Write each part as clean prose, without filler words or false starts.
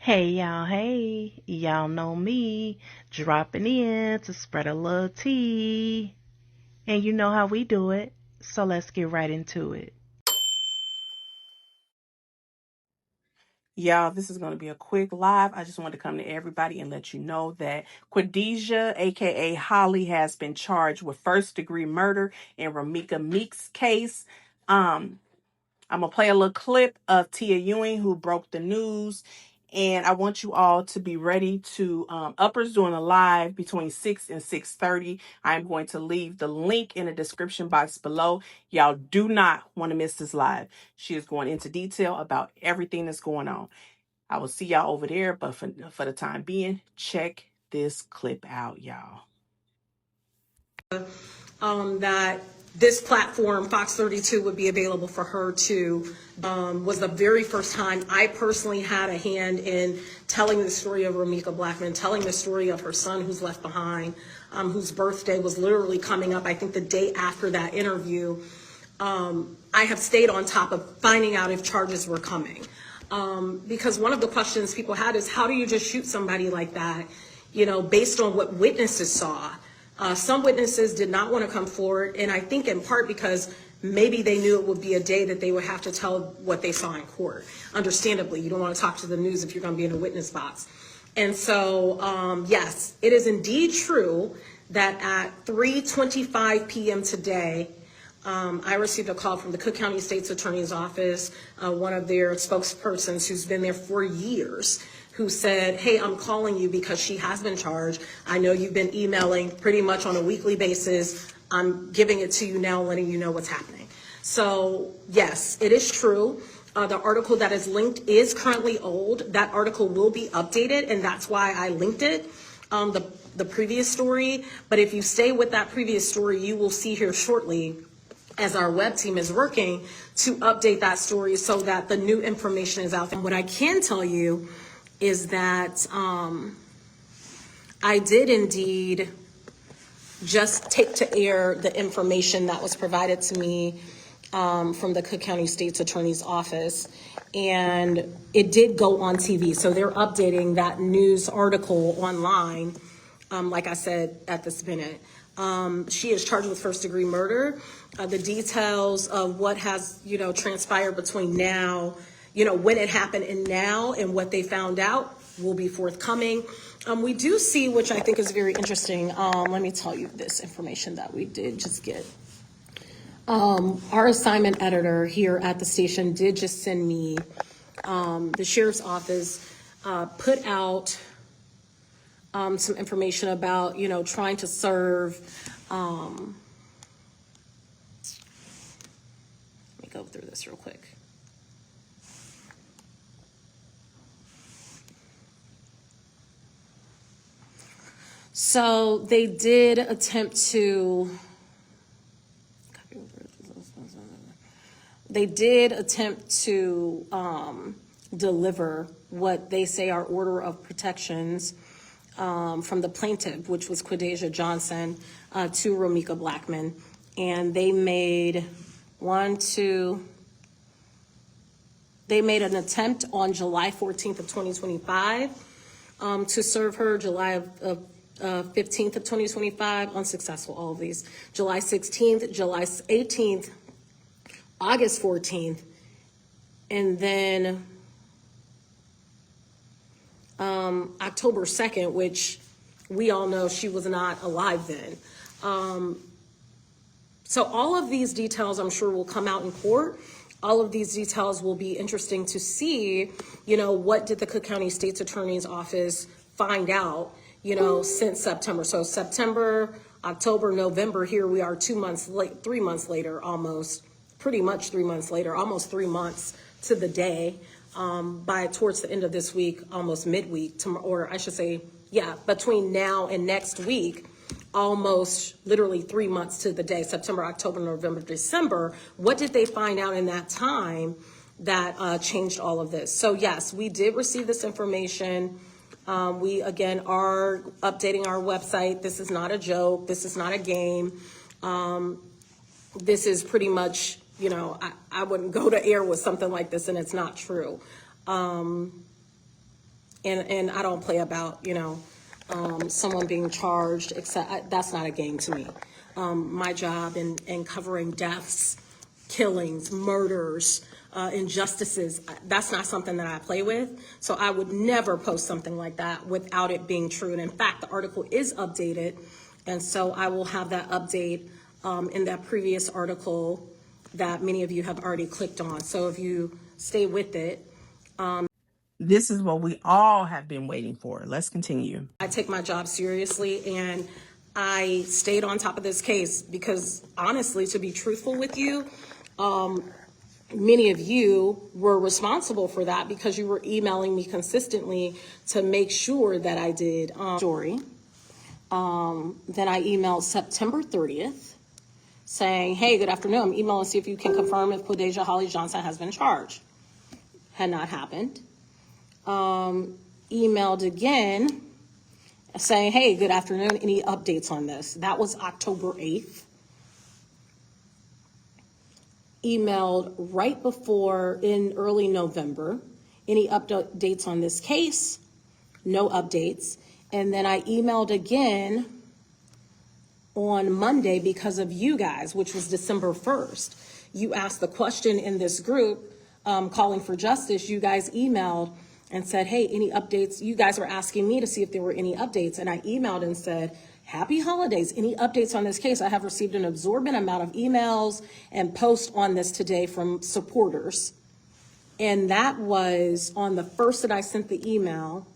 Hey, y'all know me, dropping in to spread a little tea. And you know how we do it, so let's get right into it. Y'all, this is going to be a quick live. I just wanted to come to everybody and let you know that Quadajah, aka Holly, has been charged with first-degree murder in ROMEECA Meek's case. I'm going to play a little clip of Tia Ewing, who broke the news. And I want you all to be ready to Upper's doing a live between 6 and 6:30. I'm going to leave the link in the description box below. Y'all do not want to miss this live. She is going into detail about everything that's going on. I will see y'all over there, but for the time being, check this clip out, y'all. That this platform, Fox 32, would be available for her to, was the very first time I personally had a hand in telling the story of ROMEECA Blackman, telling the story of her son who's left behind, whose birthday was literally coming up, I think the day after that interview. I have stayed on top of finding out if charges were coming. Because one of the questions people had is, how do you just shoot somebody like that, based on what witnesses saw? Some witnesses did not want to come forward, and I think in part because maybe they knew it would be a day that they would have to tell what they saw in court. Understandably, you don't want to talk to the news if you're going to be in a witness box. And so, yes, it is indeed true that at 3:25 p.m. today, I received a call from the Cook County State's Attorney's Office, one of their spokespersons who's been there for years, who said, hey, I'm calling you because she has been charged. I know you've been emailing pretty much on a weekly basis. I'm giving it to you now, letting you know what's happening. So yes, it is true. The article that is linked is currently old. That article will be updated, and that's why I linked it, the previous story. But if you stay with that previous story, you will see here shortly, as our web team is working to update that story so that the new information is out there. What I can tell you is that I did indeed just take to air the information that was provided to me from the Cook County State's Attorney's Office, and it did go on TV. So they're updating that news article online, like I said at this minute. She is charged with first-degree murder. The details of what has, transpired between now, when it happened and now, and what they found out will be forthcoming. We do see, which I think is very interesting. Let me tell you this information that we did just get. Our assignment editor here at the station did just send me, the sheriff's office put out some information about, trying to serve, let me go through this real quick. So they did attempt to, deliver what they say are order of protections from the plaintiff, which was Quadajah Johnson, to ROMEECA Blackman. And they made they made an attempt on July 14th of 2025 to serve her, July of 15th of 2025, unsuccessful, all of these. July 16th, July 18th, August 14th, and then October 2nd, which we all know she was not alive then. So all of these details, I'm sure, will come out in court. All of these details will be interesting to see, what did the Cook County State's Attorney's Office find out, since September. So September, October, November, here we are 2 months late, 3 months later, almost, pretty much 3 months later, almost 3 months to the day. By towards the end of this week, almost midweek, or I should say, between now and next week, almost literally 3 months to the day, September, October, November, December. What did they find out in that time that changed all of this? So yes, we did receive this information. We, again, are updating our website. This is not a joke. This is not a game. This is pretty much, I wouldn't go to air with something like this and it's not true. and I don't play about, someone being charged, except that's not a game to me. My job in covering deaths, killings, murders, injustices, that's not something that I play with. So I would never post something like that without it being true. And in fact, the article is updated. And so I will have that update in that previous article that many of you have already clicked on. So if you stay with it. This is what we all have been waiting for. Let's continue. I take my job seriously, and I stayed on top of this case because, honestly, to be truthful with you, many of you were responsible for that because you were emailing me consistently to make sure that I did story. Then I emailed September 30th saying, hey, good afternoon. I'm emailing to see if you can confirm if Quadajah Holly Johnson has been charged. Had not happened. Emailed again saying, hey, good afternoon. Any updates on this? That was October 8th. Emailed right before in early November. Any updates on this case? No updates. And then I emailed again on Monday because of you guys, which was December 1st. You asked the question in this group, calling for justice. You guys emailed and said, hey, any updates? You guys were asking me to see if there were any updates. And I emailed and said, happy holidays. Any updates on this case? I have received an absorbent amount of emails and posts on this today from supporters. And that was on the first that I sent the email.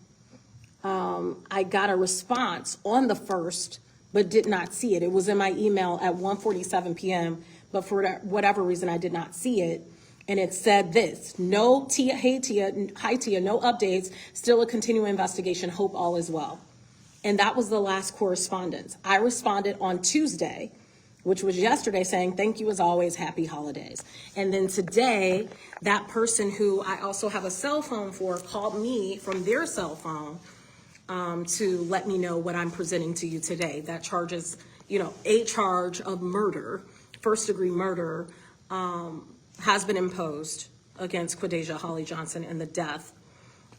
I got a response on the 1st, but did not see it. It was in my email at 1:47 p.m., but for whatever reason, I did not see it. And it said this, no, Tia, hey, Tia, hi, Tia, no updates, still a continuing investigation, hope all is well. And that was the last correspondence. I responded on Tuesday, which was yesterday, saying, thank you as always, happy holidays. And then today, that person who I also have a cell phone for called me from their cell phone to let me know what I'm presenting to you today. That charges, a charge of murder, first-degree murder, has been imposed against Quadajah Holly Johnson and the death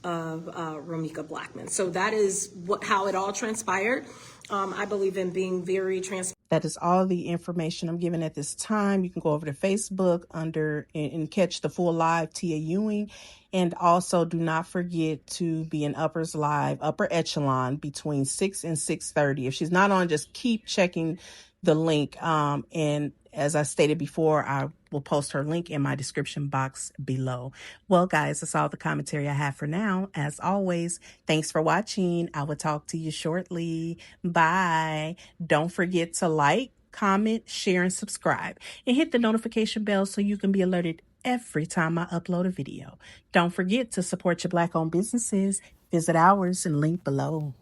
of ROMEECA Blackman. So that is how it all transpired. I believe in being very transparent. That is all the information I'm giving at this time. You can go over to Facebook and catch the full live Tia Ewing. And also do not forget to be in Uppers Live, upper echelon between 6 and 6:30. If she's not on, just keep checking the link. And as I stated before, I will post her link in my description box below. Well, guys, that's all the commentary I have for now. As always, thanks for watching. I will talk to you shortly. Bye. Don't forget to like, comment, share, and subscribe. And hit the notification bell so you can be alerted every time I upload a video. Don't forget to support your Black-owned businesses. Visit ours and link below.